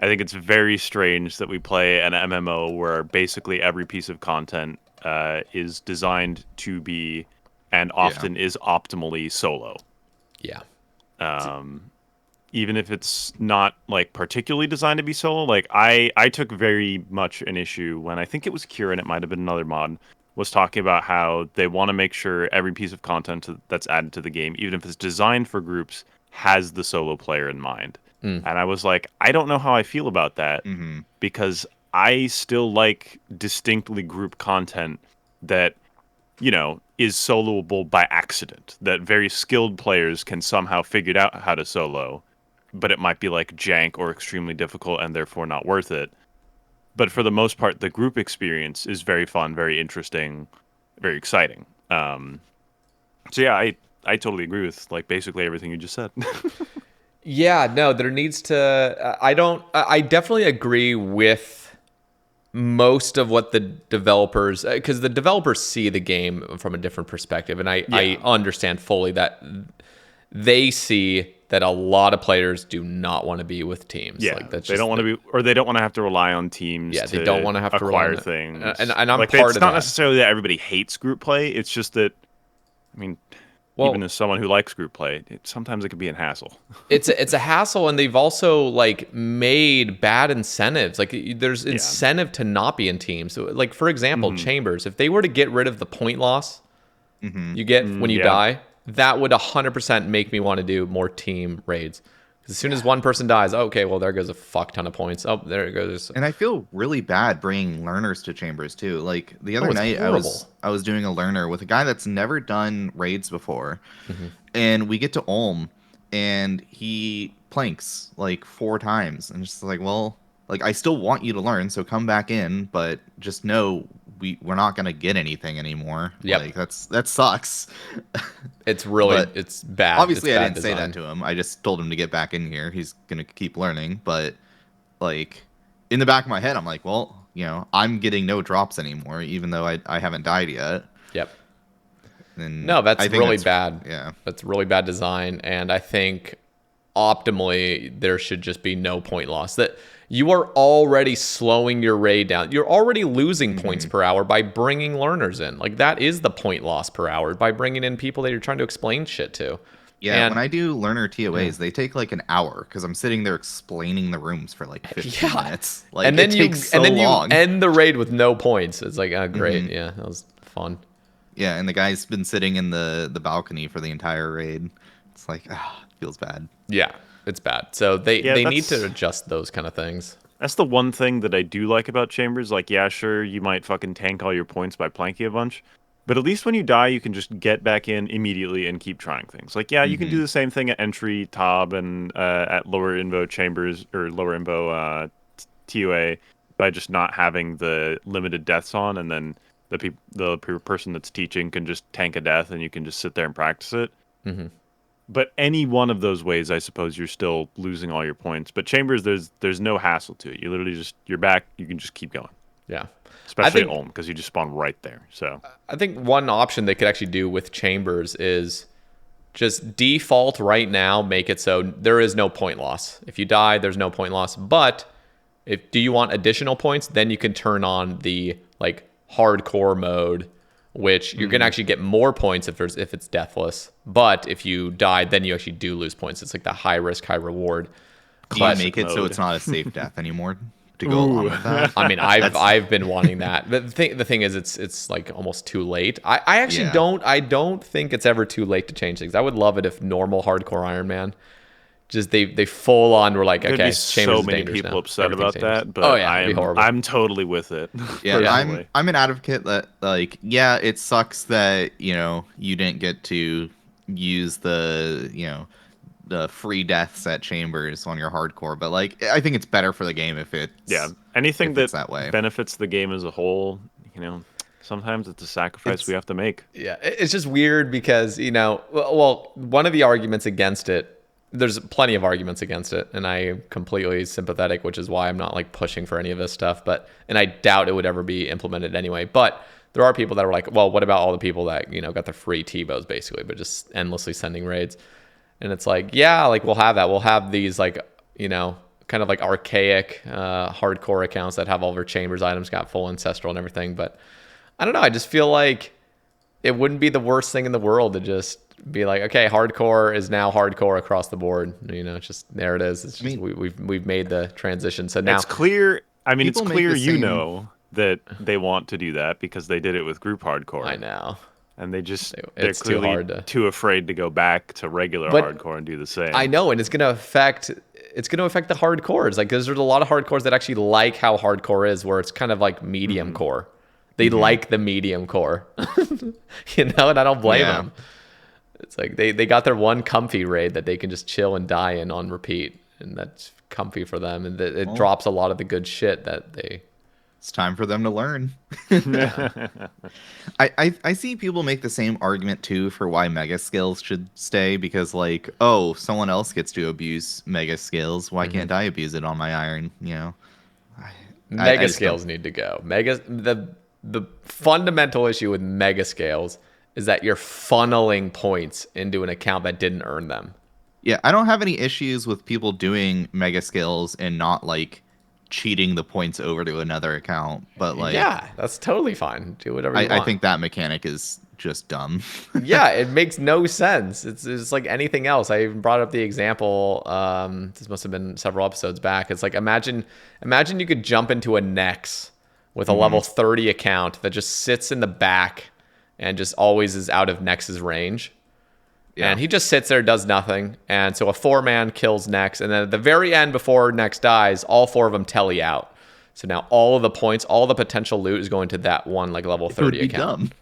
think it's very strange that we play an MMO where basically every piece of content is designed to be, and Yeah. often is optimally solo. Yeah. Even if it's not like particularly designed to be solo. Like I took very much an issue when I think it was Kieran, it might have been another mod, was talking about how they want to make sure every piece of content that's added to the game, even if it's designed for groups, has the solo player in mind. Mm. And I was like, I don't know how I feel about that Mm-hmm. because I still like distinctly group content that, is soloable by accident, that very skilled players can somehow figure out how to solo, but it might be like jank or extremely difficult and therefore not worth it. But for the most part, the group experience is very fun, very interesting, very exciting. So yeah, I totally agree with like basically everything you just said. Yeah, no, there needs to. I definitely agree with most of what the developers, because the developers see the game from a different perspective, and I understand fully that they see that a lot of players do not want to be with teams. Yeah, like that's they don't want to be, or they don't want to have to rely on teams. Yeah, to they don't want to have to rely acquire on things. and I'm like part it's of not that. necessarily that everybody hates group play. It's just that, I mean, even Well, as someone who likes group play, sometimes it can be a hassle. it's a hassle, and they've also like made bad incentives. Like there's incentive to not be in teams. So, like for example, Chambers, if they were to get rid of the point loss you get when you yeah. die, that would 100% make me want to do more team raids. 'Cause as soon as one person dies, okay, well there goes a fuck ton of points. Oh, there it goes. And I feel really bad bringing learners to Chambers too. Like the other it's night, horrible. I was doing a learner with a guy that's never done raids before, and we get to Ulm, and he planks like 4 times, and it's just like, well, like I still want you to learn, so come back in, but just know we're not gonna get anything anymore. Yep. Like that sucks. It's really But it's bad. Obviously, it's I bad didn't say design. that to him. I just told him to get back in here. He's gonna keep learning, but like in the back of my head, I'm like, well, I'm getting no drops anymore, even though I haven't died yet. Yep. And No, that's I think really bad. Yeah. That's really bad design, and I think optimally there should just be no point loss. That you are already slowing your raid down. You're already losing points per hour by bringing learners in. Like that is the point loss per hour by bringing in people that you're trying to explain shit to. Yeah, And- when I do learner TOAs, they take like an hour because I'm sitting there explaining the rooms for like 15 minutes. Like and then it takes so and then long. you end the raid with no points. It's like, oh, great. Yeah, that was fun. Yeah, and the guy's been sitting in the balcony for the entire raid. It's like, feels bad. Yeah, it's bad. So they need to adjust those kind of things. That's the one thing that I do like about Chambers. Like, yeah, sure, you might fucking tank all your points by planking a bunch, but at least when you die, you can just get back in immediately and keep trying things. Like, yeah, you can do the same thing at entry, Tob, and at lower invo Chambers, or lower invo TOA, by just not having the limited deaths on, and then the person that's teaching can just tank a death, and you can just sit there and practice it. But any one of those ways, I suppose you're still losing all your points. But Chambers, there's no hassle to it. You literally you're back. You can just keep going. Yeah. Especially at Ulm, because you just spawn right there. So I think one option they could actually do with Chambers is just default right now, make it so there is no point loss. If you die, there's no point loss. But do you want additional points, then you can turn on the like hardcore mode, which you're gonna actually get more points if it's deathless. But if you die, then you actually do lose points. It's like the high risk, high reward. Do you make it so it's not a safe death anymore to go along with that? I mean, I've been wanting that. But the thing is, it's like almost too late. I actually don't think it's ever too late to change things. I would love it if normal hardcore Ironman just they full on were like, there'd okay, be so many people upset about that. But I'm totally with it. Yeah, I'm an advocate that like, yeah, it sucks that you didn't get to use the free deaths at Chambers on your hardcore, but like I think it's better for the game if it's anything that way. benefits the game as a whole. Sometimes it's a sacrifice we have to make. Yeah, it's just weird because well, one of the arguments against it. There's plenty of arguments against it, and I am completely sympathetic, which is why I'm not like pushing for any of this stuff. And I doubt it would ever be implemented anyway. But there are people that are like, well, what about all the people that got the free TiVos basically, but just endlessly sending raids? And it's like, yeah, like we'll have that. We'll have these like kind of like archaic hardcore accounts that have all their chambers items got full ancestral and everything. But I don't know. I just feel like it wouldn't be the worst thing in the world to just be like, okay, hardcore is now hardcore across the board. You know, it's just there it is. It's just, we've made the transition. So now it's clear. I mean, it's People make clear the you same- know that they want to do that because they did it with group hardcore. I know. And they're It's too clearly hard to- too afraid to go back to regular But hardcore and do the same. I know, and it's going to affect the hardcores. Like, there's a lot of hardcores that actually like how hardcore is, where it's kind of like medium core. They like the medium core, you know, and I don't blame them. It's like they got their one comfy raid that they can just chill and die in on repeat, and that's comfy for them, and it drops a lot of the good shit that they. It's time for them to learn. I see people make the same argument too for why mega skills should stay, because like, oh, someone else gets to abuse mega skills. Why can't I abuse it on my iron? You know, Mega just scales need to go. The fundamental issue with mega scales is that you're funneling points into an account that didn't earn them. Yeah, I don't have any issues with people doing mega skills and not like cheating the points over to another account, but like, Yeah, that's totally fine. Do whatever you want. I think that mechanic is just dumb. Yeah, it makes no sense. It's like anything else. I even brought up the example. This must have been several episodes back. It's like imagine you could jump into a Nex with a level 30 account that just sits in the back and just always is out of Nex's range. Yeah. And he just sits there, does nothing. And so a 4-man kills Nex. And then at the very end, before Nex dies, all 4 of them telly out. So now all of the points, all the potential loot is going to that one like level 30 It would be account. dumb.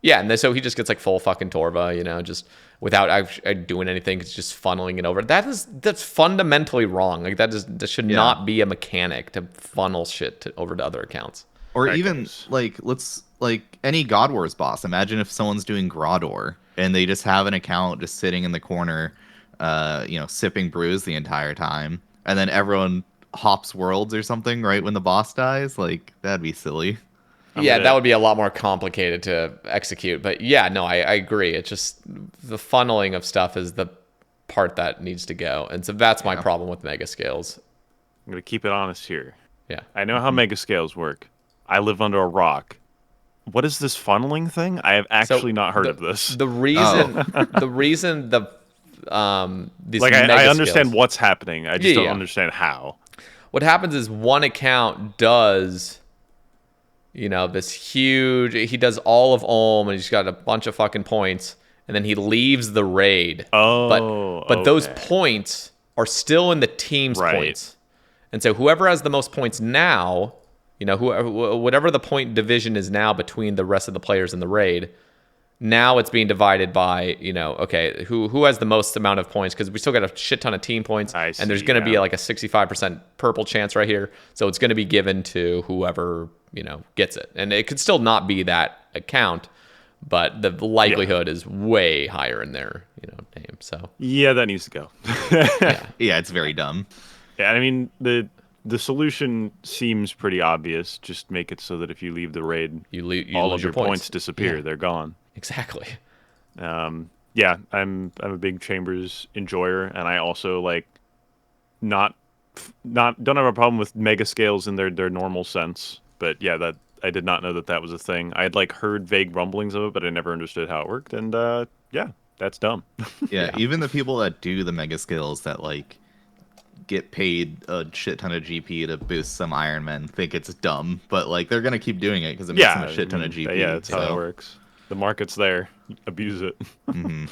Yeah, and then, so he just gets like full fucking Torva, you know, just without actually doing anything. It's just funneling it over. That's fundamentally wrong. Like that should not be a mechanic to funnel shit over to other accounts. Or even like any God Wars boss. Imagine if someone's doing Grador and they just have an account just sitting in the corner, sipping brews the entire time, and then everyone hops worlds or something right when the boss dies. Like that'd be silly. That would be a lot more complicated to execute. But yeah, no, I agree. It's just the funneling of stuff is the part that needs to go. And so that's my problem with mega scales. I'm gonna keep it honest here. Yeah. I know how mega scales work. I live under a rock. What is this funneling thing? I have actually not heard of this. The reason these like I mega understand scales, what's happening. I just don't Yeah. understand how. what happens is one account does, this huge, he does all of Ulm and he's got a bunch of fucking points, and then he leaves the raid. But those points are still in the team's points. And so whoever has the most points now, whatever the point division is now between the rest of the players in the raid, now it's being divided by, who has the most amount of points, because we still got a shit ton of team points, and there's going to be like a 65% purple chance right here. So it's going to be given to whoever, gets it. And it could still not be that account, but the likelihood is way higher in their, name. So yeah, that needs to go. Yeah, it's very dumb. Yeah, I mean, the solution seems pretty obvious. Just make it so that if you leave the raid, all of your points disappear. Yeah. They're gone. Exactly. Yeah, I'm a big Chambers enjoyer, and I also don't have a problem with mega scales in their normal sense. But yeah, that I did not know that was a thing. I had heard vague rumblings of it, but I never understood how it worked. And yeah, that's dumb. Yeah, even the people that do the mega skills that get paid a shit ton of GP to boost some Ironmen think it's dumb, but they're gonna keep doing it because it makes them a shit ton of GP. Yeah, that's how it works. The market's there. Abuse it. Mm-hmm.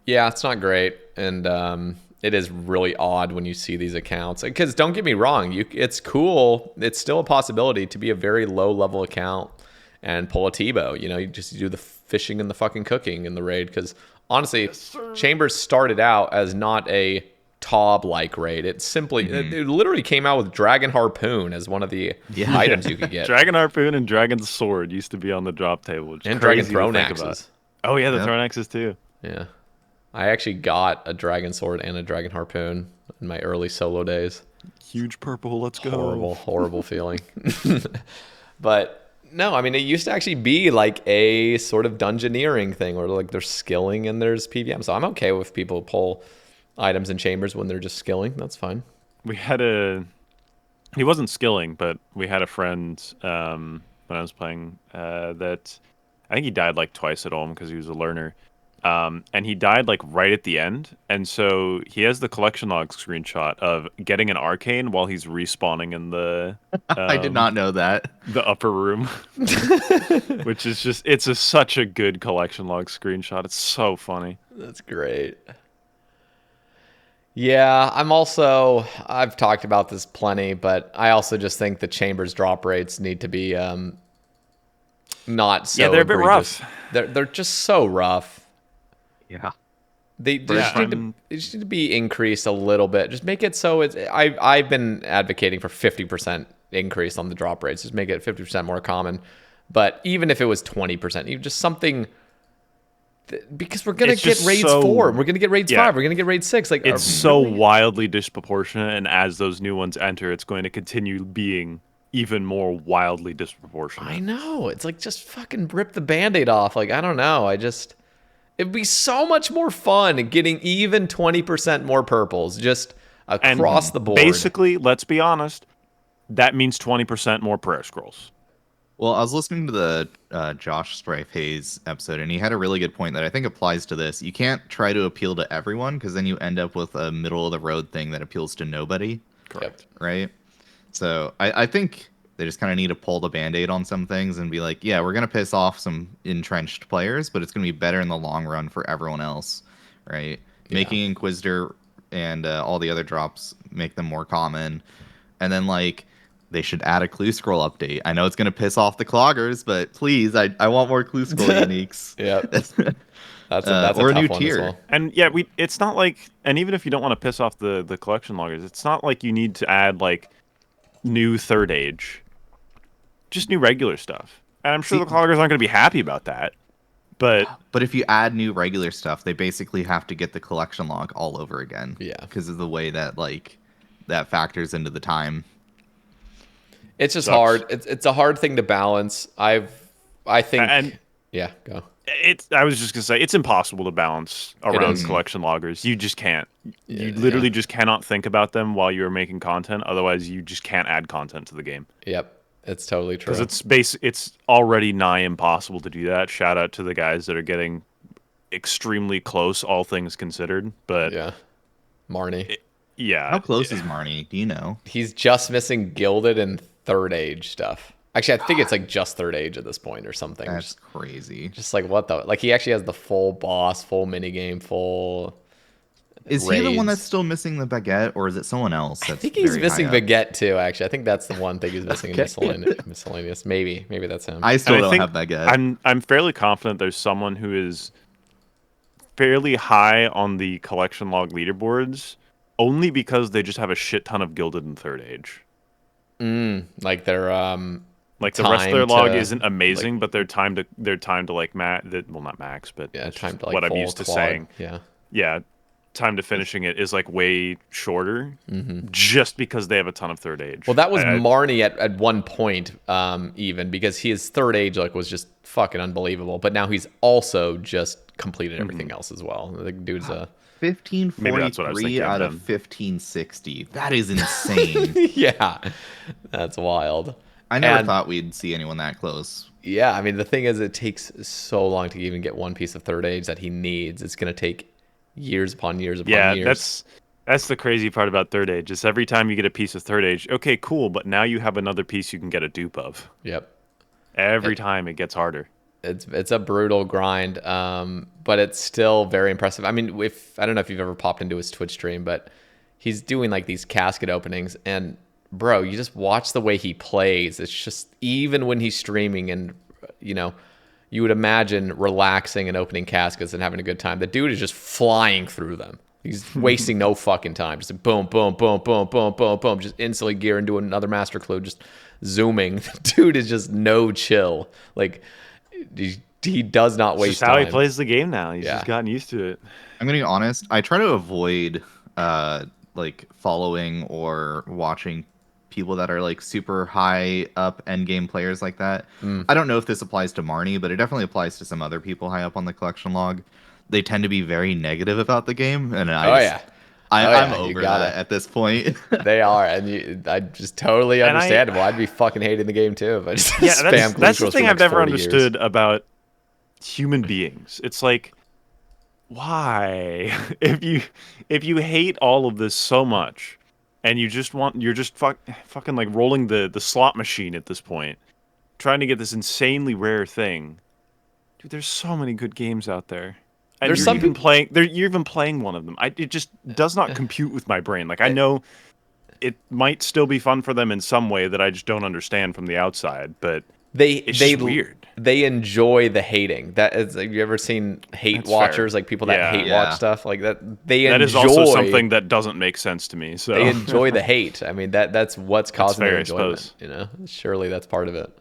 Yeah, it's not great, and it is really odd when you see these accounts. Because don't get me wrong, it's cool. It's still a possibility to be a very low level account and pull a Tebow. You just do the fishing and the fucking cooking in the raid. Because honestly, Chambers started out as not a Tob-like raid. It simply, it literally came out with Dragon Harpoon as one of the items you could get. Dragon Harpoon and Dragon Sword used to be on the drop table. And Dragon Throne Axes. Oh yeah, the Throne Axes too. Yeah. I actually got a Dragon Sword and a Dragon Harpoon in my early solo days. Huge purple, let's go. Horrible feeling. But no, I mean, it used to actually be a sort of dungeoneering thing where there's skilling and there's PVM. So I'm okay with people pull items in chambers when they're just skilling. That's fine. We had he wasn't skilling, but we had a friend when I was playing that I think he died like twice at home because he was a learner. And he died like right at the end, and so he has the collection log screenshot of getting an arcane while he's respawning in the I did not know that. the upper room, which is just such a good collection log screenshot. It's so funny. That's great. Yeah, I've talked about this plenty, but I also just think the chambers drop rates need to be not so. Yeah, they're a bit egregious. rough. They're just so rough. Yeah. They just need to be increased a little bit. Just make it so it's. I've been advocating for 50% increase on the drop rates. Just make it 50% more common. But even if it was 20%, even just something. Because we're gonna get raids 4, we're gonna get raids 5, we're gonna get raid 6. Like it's so wildly disproportionate, and as those new ones enter, it's going to continue being even more wildly disproportionate. I know. It's like just fucking rip the Band-Aid off. Like I don't know. It'd be so much more fun getting even 20% more purples just across the board. Basically, let's be honest, that means 20% more prayer scrolls. Well, I was listening to the Josh Strife Hayes episode, and he had a really good point that I think applies to this. You can't try to appeal to everyone, because then you end up with a middle-of-the-road thing that appeals to nobody. Correct. Right? So I think they just kind of need to pull the Band-Aid on some things and be like, yeah, we're going to piss off some entrenched players, but it's going to be better in the long run for everyone else, right? Yeah. Making Inquisitor and all the other drops, make them more common. And then, like, they should add a clue scroll update. I know it's going to piss off the cloggers, but please, I want more clue scroll uniques. Yeah. That's or a new tough tier. one as well. And yeah, it's not like, and even if you don't want to piss off the collection loggers, it's not like you need to add like new third age. Just new regular stuff. And I'm sure the cloggers aren't going to be happy about that. But if you add new regular stuff, they basically have to get the collection log all over again. Yeah. Because of the way that like that factors into the time. It's just hard. It's a hard thing to balance. I think yeah, go. I was just gonna say it's impossible to balance around collection loggers. You just can't. You literally just cannot think about them while you're making content. Otherwise, you just can't add content to the game. Yep, it's totally true. Because it's already nigh impossible to do that. Shout out to the guys that are getting extremely close, all things considered. But yeah, Marnie. How close is Marnie? Do you know? He's just missing Gilded and Third Age stuff. Actually, I think it's like just Third Age at this point or something. That's crazy. Just like what the... Like he actually has the full boss, full minigame, full... Is he the one that's still missing the baguette, or is it someone else? I think he's missing baguette too, actually. I think that's the one thing he's missing in miscellaneous. Maybe that's him. I still don't have baguette. I'm fairly confident there's someone who is fairly high on the collection log leaderboards only because they just have a shit ton of Gilded and Third Age. Like they're like the rest of their log isn't amazing, but their time to like not max, but time to like what I'm used to saying. Yeah, time to finishing it is like way shorter, just because they have a ton of Third Age. Well, that was Marnie at one point, even because his Third Age like was just fucking unbelievable. But now he's also just completed everything else as well. The dude's a 1543 out of 1560. That is insane. Yeah, that's wild. I never thought we'd see anyone that close. Yeah, I mean, the thing is, it takes so long to even get one piece of Third Age that he needs. It's going to take years upon years upon years. Yeah, that's the crazy part about Third Age. Is every time you get a piece of Third Age, okay, cool, but now you have another piece you can get a dupe of. Yep. Every time it gets harder. It's a brutal grind, but it's still very impressive. I mean, I don't know if you've ever popped into his Twitch stream, but he's doing like these casket openings, and bro, you just watch the way he plays. It's just, even when he's streaming and, you know, you would imagine relaxing and opening caskets and having a good time. The dude is just flying through them. He's wasting no fucking time. Just boom, boom, boom, boom, boom, boom, boom. Just instantly gear into another master clue. Just zooming. The dude is just no chill. Like, he does not waste time. That's how he plays the game now. He's just gotten used to it. I'm going to be honest. I try to avoid like following or watching people that are like super high up end game players like that. I don't know if this applies to Marnie, but it definitely applies to some other people high up on the collection log. They tend to be very negative about the game, and I'm you over gotta. that at this point. They are, and I just totally And understandable. I'd be fucking hating the game too if I just Yeah, spam that's the glucose thing for I've the next never 40 years. understood about human beings. It's like, why? If you hate all of this so much, and you're just fucking like rolling the slot machine at this point, trying to get this insanely rare thing. Dude, there's so many good games out there. And There's you're some even people. you're even playing one of them. It just does not compute with my brain. Like I know it might still be fun for them in some way that I just don't understand from the outside, but they it's they just weird. they enjoy the hating. That is, like, you ever seen hate That's fair. watchers, like people that Yeah. hate watch Yeah. stuff like that? They That is also enjoy something that doesn't make sense to me. So they enjoy the hate. I mean, that's what's that's causing their fair, I enjoyment. suppose. You know, surely that's part of it.